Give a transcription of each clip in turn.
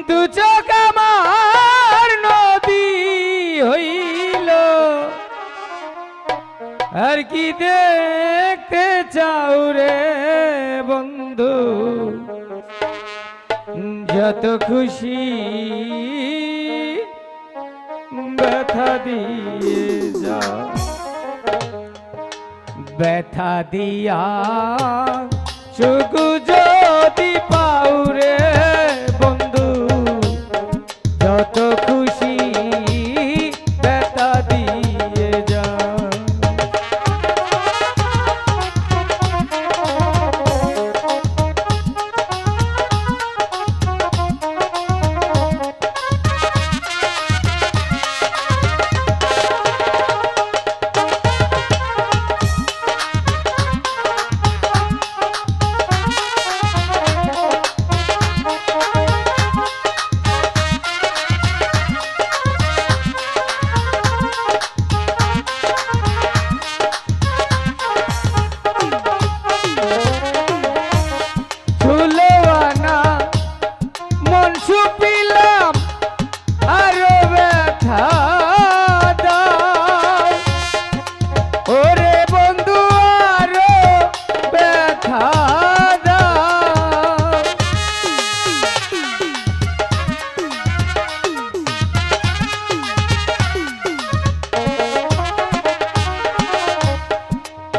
দু চোখ আমার নদী হইল, আর কি দেখতে চাও রে বন্ধু, যত খুশি ব্যথা দিয়ে যা, ব্যথা দিয়া সুখ যদি পাও রে বন্ধু, যত খুশি ব্যথা দিয়ে যা।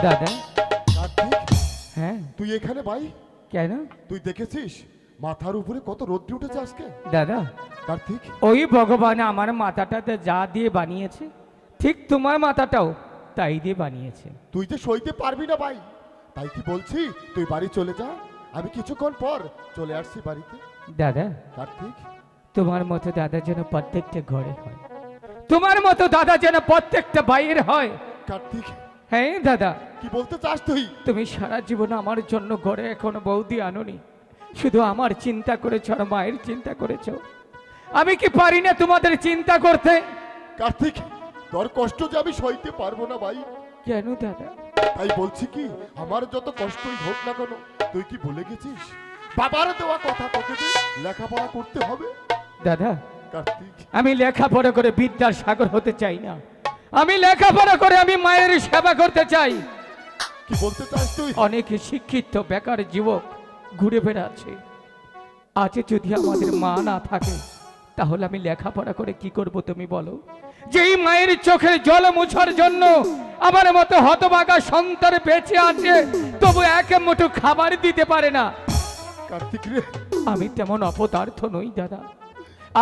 দাদা কার্তিক, হ্যাঁ তুই এখানে ভাই? কেন তুই দেখেছিস মাথার উপরে কত রোদ্র উঠেছে আজকে? দাদা? কার্তিক, ওই ভগবান আমার মাথাটাতে যা দিয়ে বানিয়েছে ঠিক তোমার মাথাটাও তাই দিয়ে বানিয়েছে। তুই যে সইতে পারবি না ভাই, তাই কি বলছি তুই বাড়ি চলে যা, আমি কিছুক্ষণ পর চলে আসছি বাড়িতে। দাদা কার্তিক, তোমার মতো দাদা যেন প্রত্যেকটা ঘরে হয়, তোমার মতো দাদা যেন প্রত্যেকটা বাইরে হয়। কার্তিক, হ্যাঁ দাদা, কি বলতে চাস তুই? তুমি সারা জীবন আমার জন্য ঘরে এখনো বৌদি আনোনি, শুধু আমার চিন্তা করেছো আর মায়ের চিন্তা করেছো। আমি কি পারি না তোমাদের চিন্তা করতে? কার্তিক, তোর কষ্ট যে আমি সইতে পারবো না ভাই। কেন দাদা? তাই বলছি কি, আমার যত কষ্টই হোক না কেন, তুই কি ভুলে গেছিস বাবার দেওয়া কথা, তোকে যে লেখাপড়া করতে হবে? দাদা কার্তিক, আমি লেখাপড়া করে বিদ্যার সাগর হতে চাই না, আমি লেখাপড়া করে আমি মায়ের সেবা করতে চাই। কি বলতে চাস তুই? অনেক শিক্ষিত বেকার যুবক ঘুরে বেড়াচ্ছে, আজ যদি আমাদের মা না থাকে তাহলে আমি লেখাপড়া করে কি করব তুমি বলো? যেই মায়ের চোখের জল মোছার জন্য আমার মতো হতভাগা সন্তান বেঁচে আছে, তবু এক মুঠো খাবার দিতে পারে না। কার্তিক রে, আমি তেমন অপদার্থ নই দাদা,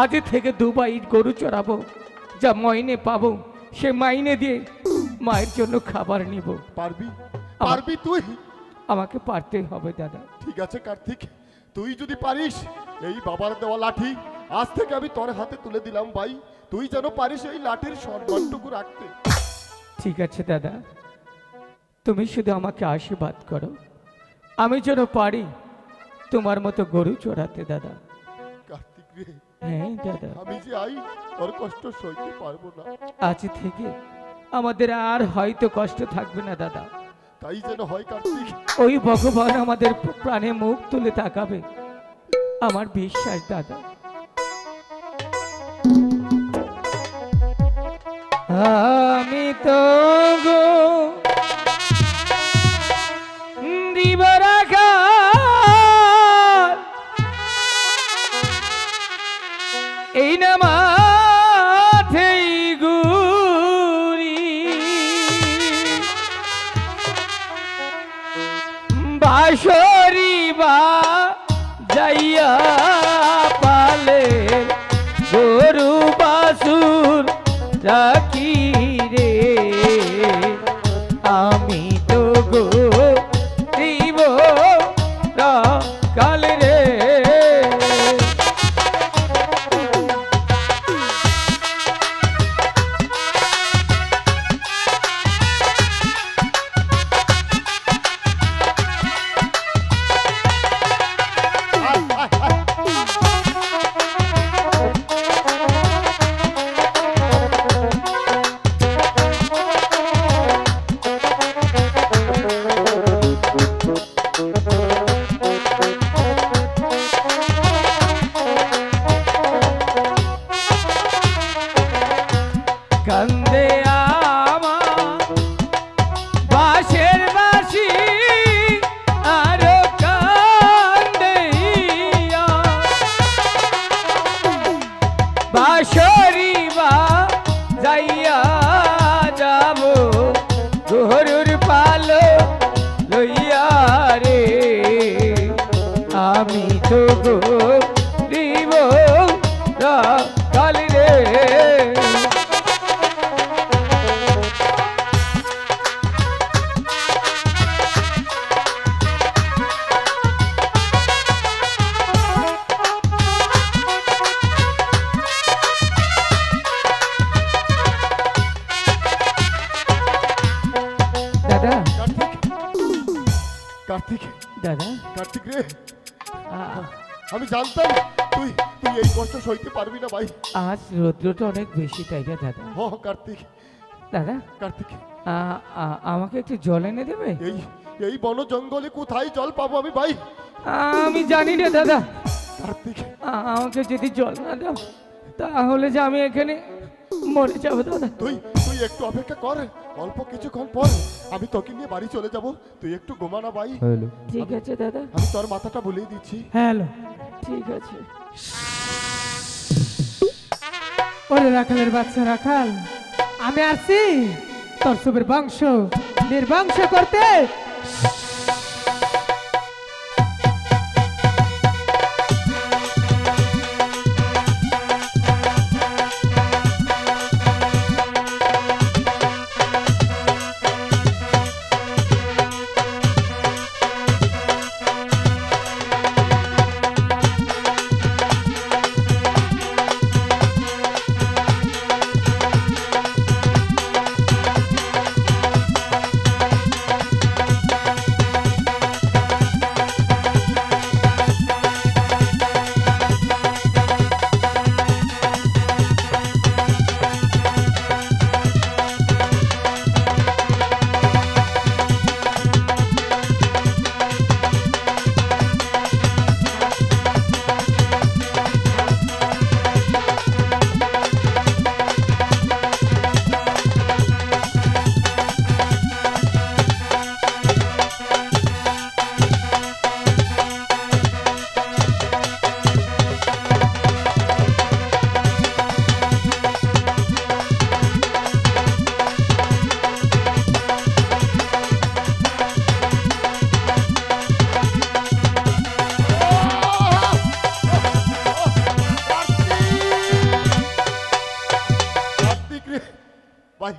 আজ থেকে দুবাই গরু চড়াবো, যা মাইনে পাবো সে মাইনে দিয়ে মায়ের জন্য খাবার নিব। পারবি? পারবি তুই? আমাকে পারতেই হবে দাদা। ঠিক আছে কার্তিক, তুই যদি পারিস, এই বাবার দেওয়া লাঠি আজ থেকে আমি তোর হাতে তুলে দিলাম ভাই, তুই যেন পারিস এই লাঠির সম্মানটুকু রাখতে। ঠিক আছে দাদা, তুমি শুধু আমাকে আশীর্বাদ করো, আমি যেন পারি তোমার মতো গরু চড়াতে দাদা। কার্তিক রে, হ্যাঁ দাদা, আমি যে আই তোর কষ্ট সইতে পারবো না। আজ থেকে আমাদের আর হয়তো কষ্ট থাকবে না দাদা, তাই যেন হয় কার্তিক। ওই ভগবান আমাদের প্রাণে মুখ তুলে তাকাবে, আমার বিশ্বাস দাদা। আমি তো গো দিবরাখা এই না মাঠেই গুরি, বাঁশরি বা যাইয়া পালে গরু বাসুর রাখি রে, আমি তো গো দিব কাল রে। বাঁশরিবা যাইয়া যাব গরুর পালো লইয়া রে আমি তো গরিব কাল রে। দাদা কার্তিক, দাদা কার্তিক রে, আ- আমি জানতাম তুই তুই এই কষ্ট সইতে পারবি না ভাই। আজ রৌদ্রটা অনেক বেশি তাই না দাদা? কার্তিক, দাদা কার্তিক, আমাকে একটু জল এনে দেবে? এই এই বন জঙ্গলে কোথায় জল পাবো আমি ভাই? আমি জানি না দাদা। কার্তিক, আমাকে যদি জল না দাও তাহলে যে আমি এখানে মরে যাবো দাদা। তুই তুই একটু অপেক্ষা কর, অল্প কিছুক্ষণ পর আমি তোকে নিয়ে বাড়ি চলে যাব। তুই একটু ঘুমা না ভাই। ঠিক আছে দাদা। আমি তোর মাথাটা বলিয়ে দিচ্ছি। হ্যালো, ঠিক আছে। ওরে রাখালের বাচ্চা রাখাল, আমি আসছি তোর সুবের বংশ নির্বংশ করতে। ভাই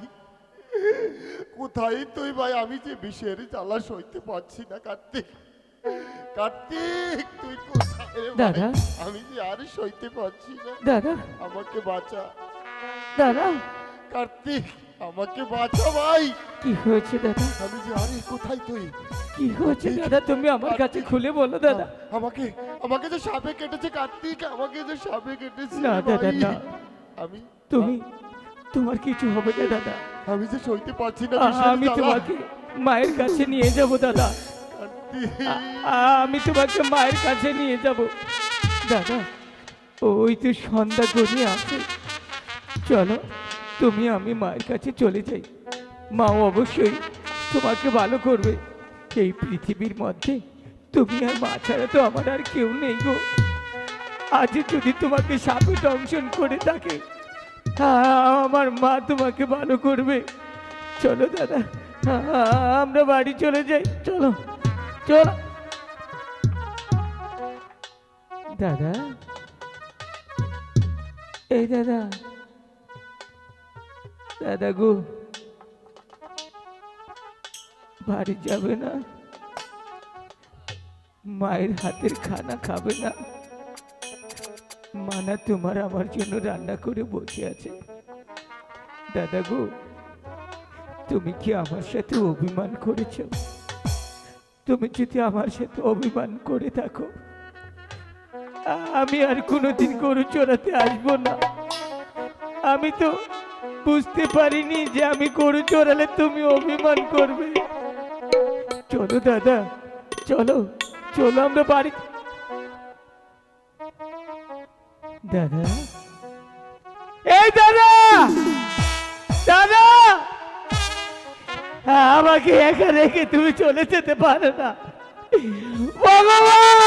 কোথায় তুই ভাই? আমি যে বিষের জ্বালা সইতে পারছি না কার্তিক। কার্তিক তুই কোথায় রে ভাই? দাদা। আমি যে আর সইতে পারছি না। দাদা আমাকে বাঁচা দাদা। কার্তিক, আমাকে বাঁচা ভাই। কি হয়েছে দাদা? আমি যে আরে কোথায় তুই? কি হয়েছে দাদা? তুমি আমার কাছে খুলে বলো দাদা। আমাকে আমাকে যে সাপে কেটেছে কার্তিক, আমাকে যে সাপে কেটেছে না দাদা ভাই। না, আমি তোমার কিছু হবে না দাদা। আমি যে সইতে পারছি না আমি বিষের জ্বালা। তোমাকে মায়ের কাছে নিয়ে যাব দাদা। কার্তিক, আমি তোমাকে মায়ের কাছে নিয়ে যাব দাদা। ওই তো সন্ধ্যা গড়িয়ে আছে, চলো তুমি আমি মায়ের কাছে চলে যাই। মা অবশ্যই তোমাকে ভালো করবে। এই পৃথিবীর মধ্যে তুমি আর মা ছাড়া তো আমার আর কেউ নেই গো। আজ যদি তোমাকে সাপে দংশন করে থাকে, আমার মা তোমাকে ভালো করবে। চলো দাদা, আমরা বাড়ি চলে যাই। চলো চলো দাদা। এই দাদা, দাদা গো, বাড়ি যাবে না? মায়ের হাতের খানা খাবে না? মানা তোমার আমার জন্য রান্না করে বসে আছে। দাদা গো, তুমি কি আমার সাথে অভিমান করেছো? তুমি যদি আমার সাথে অভিমান করে থাকো, আমি আর কোনোদিন গরু চড়াতে আসবো না। আমি তো বুঝতে পারিনি যে আমি গরু চড়ালে তুমি অভিমান করবে। চলো দাদা, চলো চলো আমরা বাড়ি। দাদা, এই দাদা, দাদা, আমাকে একা রেখে তুমি চলে যেতে পারো না ভগবান।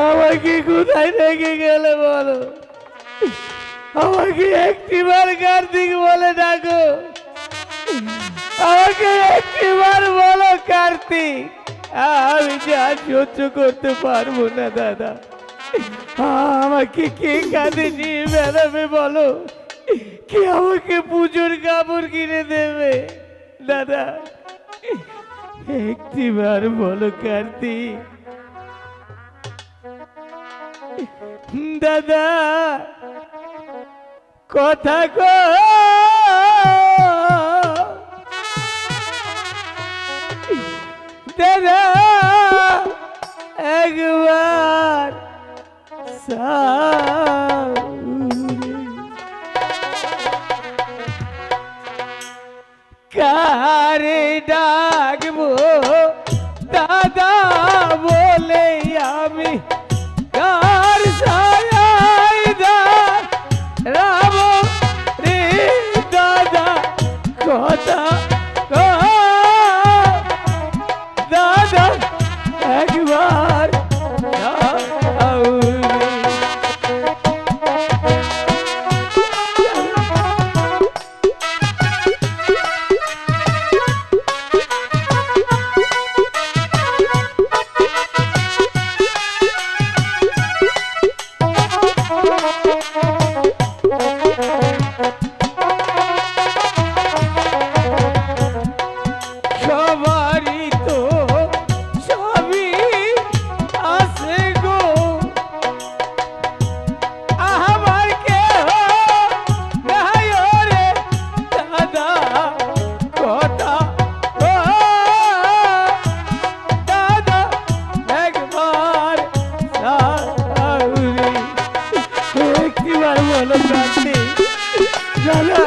আমাকে কোথায় রেখে গেলে বলো, আমাকে একটিবার কার্তিক বলে ডাকো, আমাকে একটিবার বলো কার্তিক। আমি যা সহ্য করতে পারবো না দাদা, আমাকে কে কাঁধে নিয়ে বেড়াবে বলো, কে আমাকে পুজোর কাপড় কিনে দেবে দাদা, একটিবার বলো কার্তিক। দাদা কথা কো, দাদা একবার কারে ডাকবো দাদা বলে আমি, কার ছায়ায় রাম রে দাদা কথা কো, দাদা একবার দাও রে। সবারই তো সবই আছে গো, আমার কেহ নাই রে দাদা কথা ও, দাদা একবার যাও রে। একটিবার বলো কার্তিক, দাদা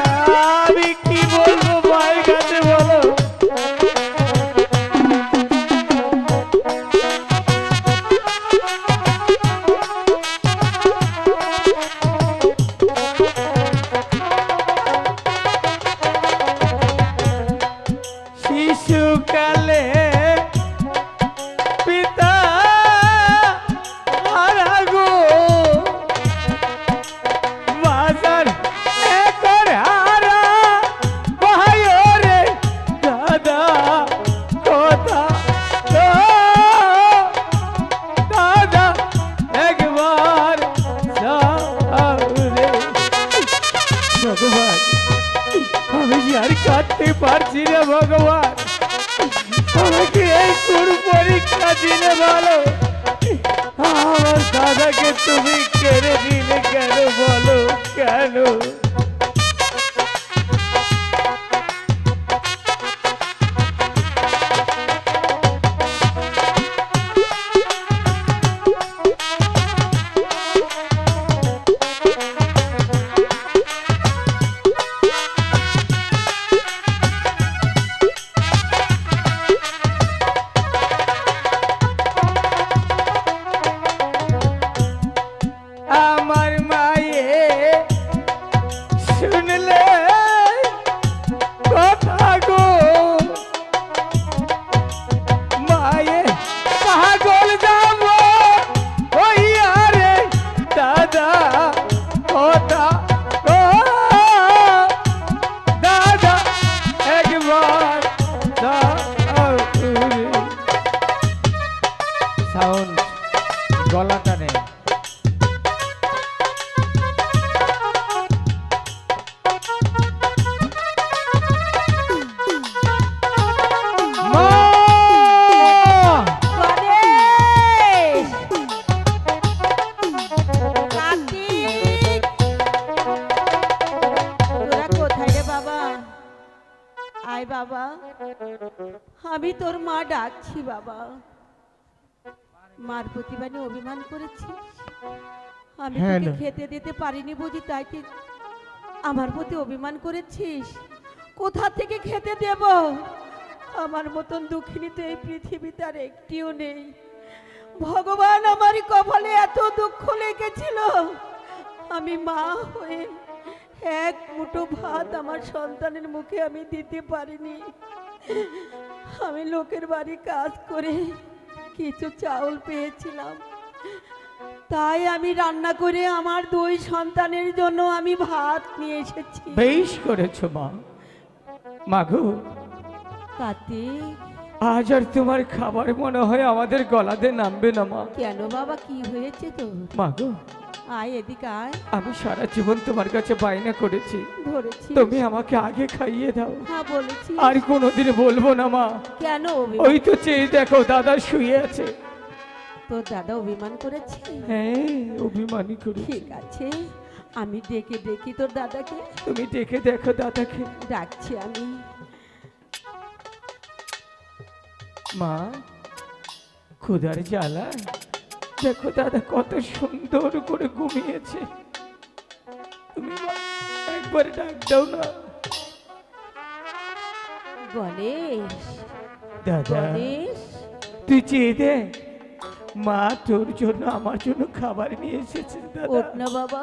আমি কি বলবো মায়ের কাছে বলো। শিশুকালে পিতা হারা গো, বাজার একর হারা ভাই রে দাদা কথা তো, দাদা একবার যাও রে। ভগবান আমি যে আর কাটতে পারছি না ভগবান, আমাকে এই কোন পরীক্ষা দিলে বলো, আমার দাদাকে তুমি কেড়ে দিলে কেন বলো কেন। আমার মায়ে শুনলে কথা গো, মায়ে পাগল যাব ওই আরে দাদা কথা গো, দাদা একবার যাও রে। সাউন্ড গলাটা নেই। গণেশ! কার্তিক! তোরা কোথায় রে বাবা? আয় বাবা, আমি তোর মা ডাকছি বাবা। মার প্রতিবারে অভিমান করেছিস, আমি তোকে খেতে দিতে পারিনি বুঝি, তাই তুই আমার প্রতি অভিমান করেছিস। কোথা থেকে খেতে দেব? আমার মতন দুঃখিনী তো এই পৃথিবীতে আর একটিও নেই। ভগবান আমার কপালে এত দুঃখ লেগেছিল, আমি মা হয়ে এক মুঠো ভাত আমার সন্তানের মুখে আমি দিতে পারিনি। আমি লোকের বাড়ি কাজ করে কিছু চাউল পেয়েছিলাম, তাই আমি রান্না করে আমার দুই সন্তানের জন্য আমি ভাত নিয়ে এসেছি। বেশ করেছো মা। মাগো, কার্তিক, আজ আর তোমার খাবার মনে হয় আমাদের গলাতে নামবে না মা। কেন বাবা, কি হয়েছে তো? মাগো, আয় এদিকে আয়। আমি সারা জীবন তোমার কাছে বায়না করেছি, ধরেছি। তুমি আমাকে আগে খাইয়ে দাও। হ্যাঁ বলেছি। আর কোনোদিন বলবো না মা। কেন ওই তো চেয়ে দেখো, দাদা শুয়ে আছে। তোর দাদা অভিমান করেছে? হ্যাঁ, অভিমানী করি। ঠিক আছে, আমি ডেকে দেখি তোর দাদাকে। তুমি দেখে দেখো দাদাকে। ডাকছি আমি। মা, ক্ষুধার জ্বালা দেখো দাদা কত সুন্দর করে ঘুমিয়েছে। তুমি মা একবার ডাক দাও না। গণেশ, দাদা, গণেশ, তুই চেয়ে দে, মা তোর জন্য আমার জন্য খাবার নিয়ে এসেছে। দাদা, ওঠ না বাবা,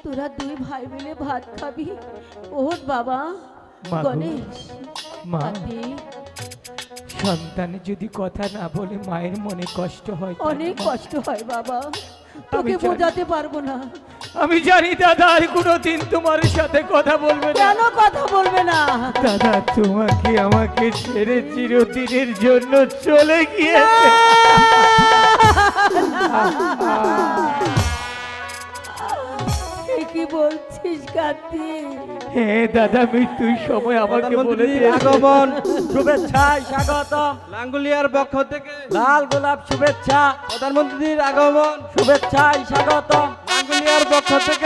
তোরা দুই ভাই মিলে ভাত খাবি। ওঠ বাবা। মা গো, গণেশ, মা, কার্তিক, সন্তানে যদি কথা না বলে মায়ের মনে কষ্ট হয়। তাই অনেক না? কষ্ট হয় বাবা, তোকে জানি। বোঝাতে পারবো না। আমি জানি দাদা আর কোনোদিন তোমার সাথে কথা বলবে না। কেন কথা বলবে না? দাদা তোমাকে আমাকে ছেড়ে চিরদিনের জন্য চলে গিয়েছে। এ কি বলছিস কার্তিক? হ্যাঁ দাদা, মৃত্যুর সময় আমাকে বলে প্রধানমন্ত্রীর দিয়েছে। আগমন শুভেচ্ছায় স্বাগতম। লাঙ্গুলিয়ার পক্ষ থেকে লাল গোলাপ শুভেচ্ছা। প্রধানমন্ত্রীর আগমন শুভেচ্ছায় স্বাগতম। লাঙ্গুলিয়ার পক্ষ থেকে